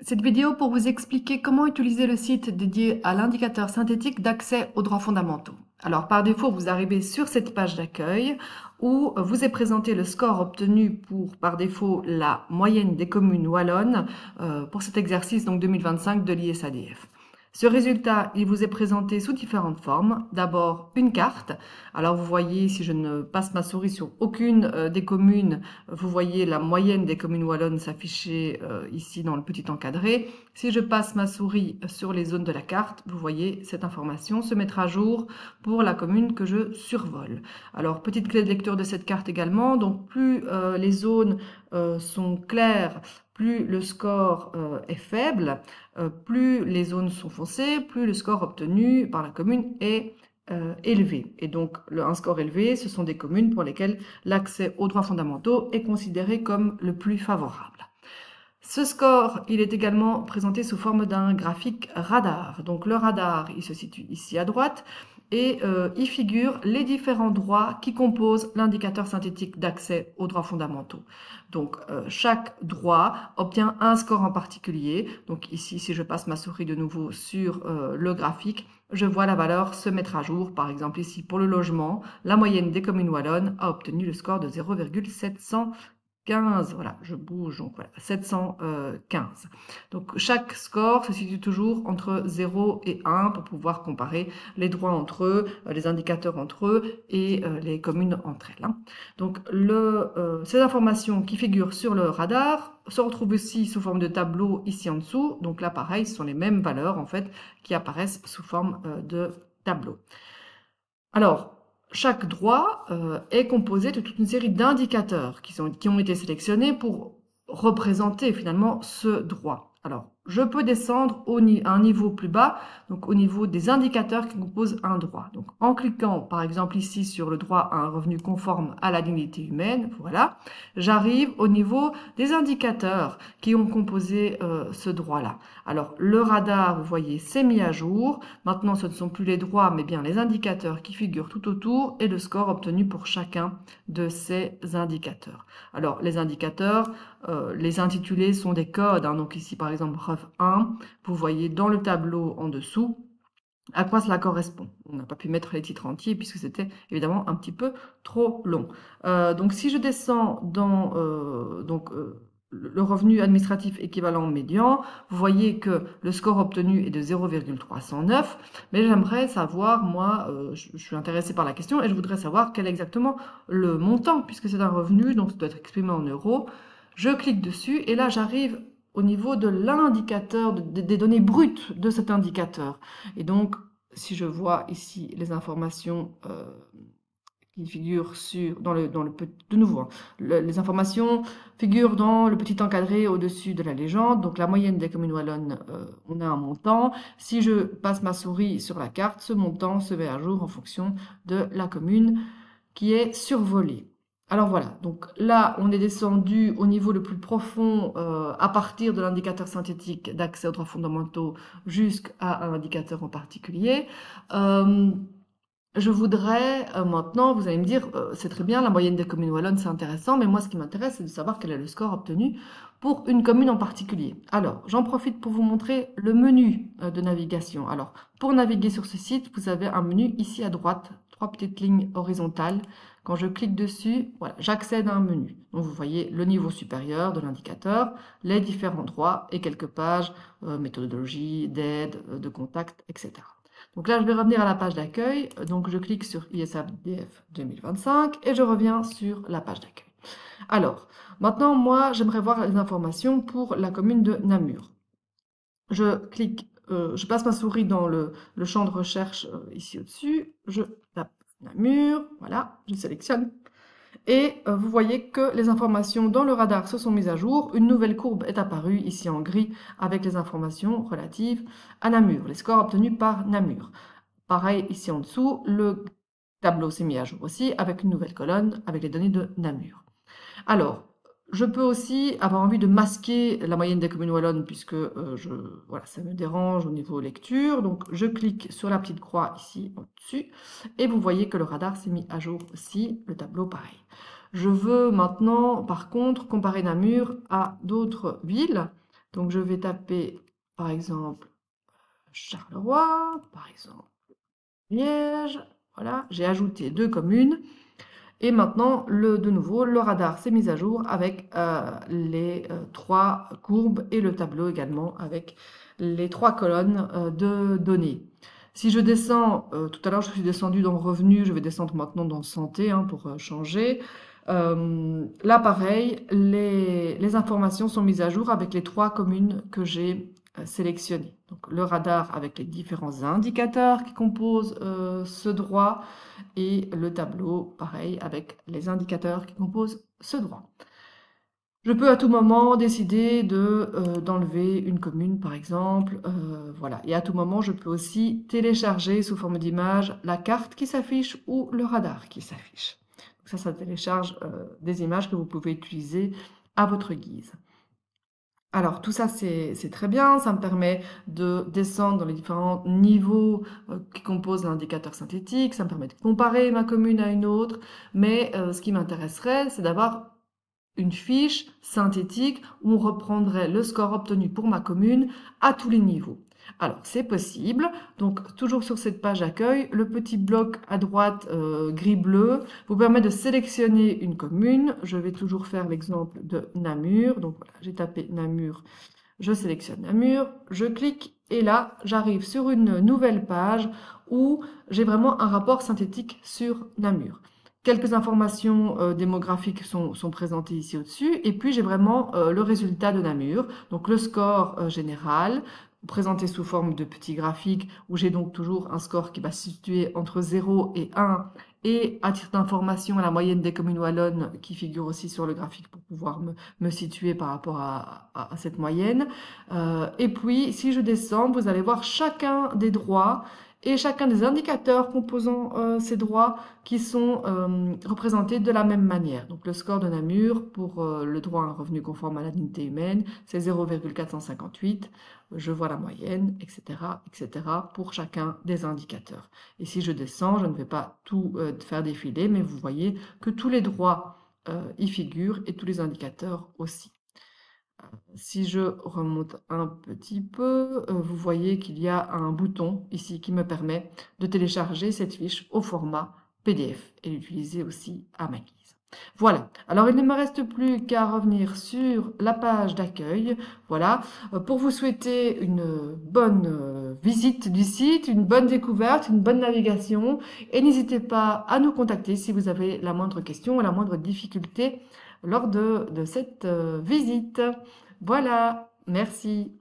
Cette vidéo pour vous expliquer comment utiliser le site dédié à l'indicateur synthétique d'accès aux droits fondamentaux. Alors par défaut, vous arrivez sur cette page d'accueil où vous est présenté le score obtenu pour par défaut la moyenne des communes wallonnes pour cet exercice donc 2025 de l'ISADF. Ce résultat, il vous est présenté sous différentes formes. D'abord, une carte. Alors, vous voyez, si je ne passe ma souris sur aucune des communes, vous voyez la moyenne des communes wallonnes s'afficher ici dans le petit encadré. Si je passe ma souris sur les zones de la carte, vous voyez cette information se mettre à jour pour la commune que je survole. Alors, petite clé de lecture de cette carte également. Donc, plus les zones sont claires, plus le score est faible, plus les zones sont foncées, plus le score obtenu par la commune est élevé. Et donc, un score élevé, ce sont des communes pour lesquelles l'accès aux droits fondamentaux est considéré comme le plus favorable. Ce score, il est également présenté sous forme d'un graphique radar. Donc, le radar, il se situe ici à droite et y figurent les différents droits qui composent l'indicateur synthétique d'accès aux droits fondamentaux. Donc, chaque droit obtient un score en particulier. Donc ici, si je passe ma souris de nouveau sur le graphique, je vois la valeur se mettre à jour. Par exemple, ici, pour le logement, la moyenne des communes wallonnes a obtenu le score de 0,715. Voilà, je bouge, donc voilà, 715. Donc chaque score se situe toujours entre 0 et 1 pour pouvoir comparer les droits entre eux, les indicateurs entre eux et les communes entre elles. Donc ces informations qui figurent sur le radar se retrouvent aussi sous forme de tableau ici en dessous. Donc là, pareil, ce sont les mêmes valeurs en fait qui apparaissent sous forme de tableau. Alors, chaque droit est composé de toute une série d'indicateurs qui ont été sélectionnés pour représenter finalement ce droit. Alors, je peux descendre à un niveau plus bas, donc au niveau des indicateurs qui composent un droit. Donc, en cliquant par exemple ici sur le droit à un revenu conforme à la dignité humaine, voilà, j'arrive au niveau des indicateurs qui ont composé ce droit-là. Alors, le radar, vous voyez, s'est mis à jour. Maintenant, ce ne sont plus les droits, mais bien les indicateurs qui figurent tout autour et le score obtenu pour chacun de ces indicateurs. Alors, les indicateurs, les intitulés sont des codes. Donc ici, par exemple, REF1, vous voyez dans le tableau en dessous à quoi cela correspond. On n'a pas pu mettre les titres entiers puisque c'était évidemment un petit peu trop long. Donc si je descends dans le revenu administratif équivalent médian, vous voyez que le score obtenu est de 0,309, mais j'aimerais savoir, moi, je suis intéressée par la question et je voudrais savoir quel est exactement le montant, puisque c'est un revenu, donc ça doit être exprimé en euros. Je clique dessus et là j'arrive au niveau de l'indicateur, des données brutes de cet indicateur. Et donc, si je vois ici les informations qui figurent de nouveau, hein, les informations figurent dans le petit encadré au-dessus de la légende. Donc, la moyenne des communes wallonnes, on a un montant. Si je passe ma souris sur la carte, ce montant se met à jour en fonction de la commune qui est survolée. Alors voilà, donc là, on est descendu au niveau le plus profond à partir de l'indicateur synthétique d'accès aux droits fondamentaux jusqu'à un indicateur en particulier. Je voudrais maintenant, vous allez me dire, c'est très bien, la moyenne des communes wallonnes, c'est intéressant, mais moi, ce qui m'intéresse, c'est de savoir quel est le score obtenu pour une commune en particulier. Alors, j'en profite pour vous montrer le menu de navigation. Alors, pour naviguer sur ce site, vous avez un menu ici à droite, 3 petites lignes horizontales. Quand je clique dessus, voilà, j'accède à un menu. Donc, vous voyez le niveau supérieur de l'indicateur, les différents droits et quelques pages, méthodologie, d'aide, de contact, etc. Donc là, je vais revenir à la page d'accueil. Donc, je clique sur ISADF 2025 et je reviens sur la page d'accueil. Alors, maintenant, moi, j'aimerais voir les informations pour la commune de Namur. Je clique, je passe ma souris dans le champ de recherche ici au-dessus. Je tape Namur, voilà, je sélectionne. Et vous voyez que les informations dans le radar se sont mises à jour. Une nouvelle courbe est apparue ici en gris avec les informations relatives à Namur, les scores obtenus par Namur. Pareil ici en dessous, le tableau s'est mis à jour aussi avec une nouvelle colonne avec les données de Namur. Alors, je peux aussi avoir envie de masquer la moyenne des communes wallonnes puisque voilà, ça me dérange au niveau lecture. Donc, je clique sur la petite croix ici au-dessus et vous voyez que le radar s'est mis à jour aussi, le tableau pareil. Je veux maintenant, par contre, comparer Namur à d'autres villes. Donc je vais taper par exemple Charleroi, par exemple Liège. Voilà, j'ai ajouté 2 communes. Et maintenant, de nouveau, le radar s'est mis à jour avec les 3 courbes et le tableau également avec les 3 colonnes de données. Si je descends, tout à l'heure je suis descendu dans Revenu, je vais descendre maintenant dans Santé pour changer. Là, pareil, les informations sont mises à jour avec les 3 communes que j'ai sélectionnées. Donc le radar avec les différents indicateurs qui composent ce droit et le tableau, pareil, avec les indicateurs qui composent ce droit. Je peux à tout moment décider d'enlever une commune, par exemple, voilà. Et à tout moment, je peux aussi télécharger sous forme d'image la carte qui s'affiche ou le radar qui s'affiche. Ça télécharge des images que vous pouvez utiliser à votre guise. Alors tout ça c'est très bien, ça me permet de descendre dans les différents niveaux qui composent l'indicateur synthétique, ça me permet de comparer ma commune à une autre, mais ce qui m'intéresserait c'est d'avoir une fiche synthétique où on reprendrait le score obtenu pour ma commune à tous les niveaux. Alors, c'est possible. Donc, toujours sur cette page d'accueil, le petit bloc à droite gris-bleu vous permet de sélectionner une commune. Je vais toujours faire l'exemple de Namur. Donc, voilà, j'ai tapé Namur, je sélectionne Namur, je clique et là, j'arrive sur une nouvelle page où j'ai vraiment un rapport synthétique sur Namur. Quelques informations démographiques sont présentées ici au-dessus. Et puis, j'ai vraiment le résultat de Namur. Donc, le score général, présenté sous forme de petits graphiques, où j'ai donc toujours un score qui va se situer entre 0 et 1. Et à titre d'information, la moyenne des communes wallonnes qui figure aussi sur le graphique pour pouvoir me situer par rapport à cette moyenne. Et puis, si je descends, vous allez voir chacun des droits et chacun des indicateurs composant ces droits qui sont représentés de la même manière. Donc le score de Namur pour le droit à un revenu conforme à la dignité humaine, c'est 0,458. Je vois la moyenne, etc., etc. pour chacun des indicateurs. Et si je descends, je ne vais pas tout faire défiler, mais vous voyez que tous les droits y figurent et tous les indicateurs aussi. Si je remonte un petit peu, vous voyez qu'il y a un bouton ici qui me permet de télécharger cette fiche au format PDF et l'utiliser aussi à ma guise. Voilà, alors il ne me reste plus qu'à revenir sur la page d'accueil, voilà, pour vous souhaiter une bonne visite du site, une bonne découverte, une bonne navigation, et n'hésitez pas à nous contacter si vous avez la moindre question ou la moindre difficulté lors de cette visite. Voilà, merci.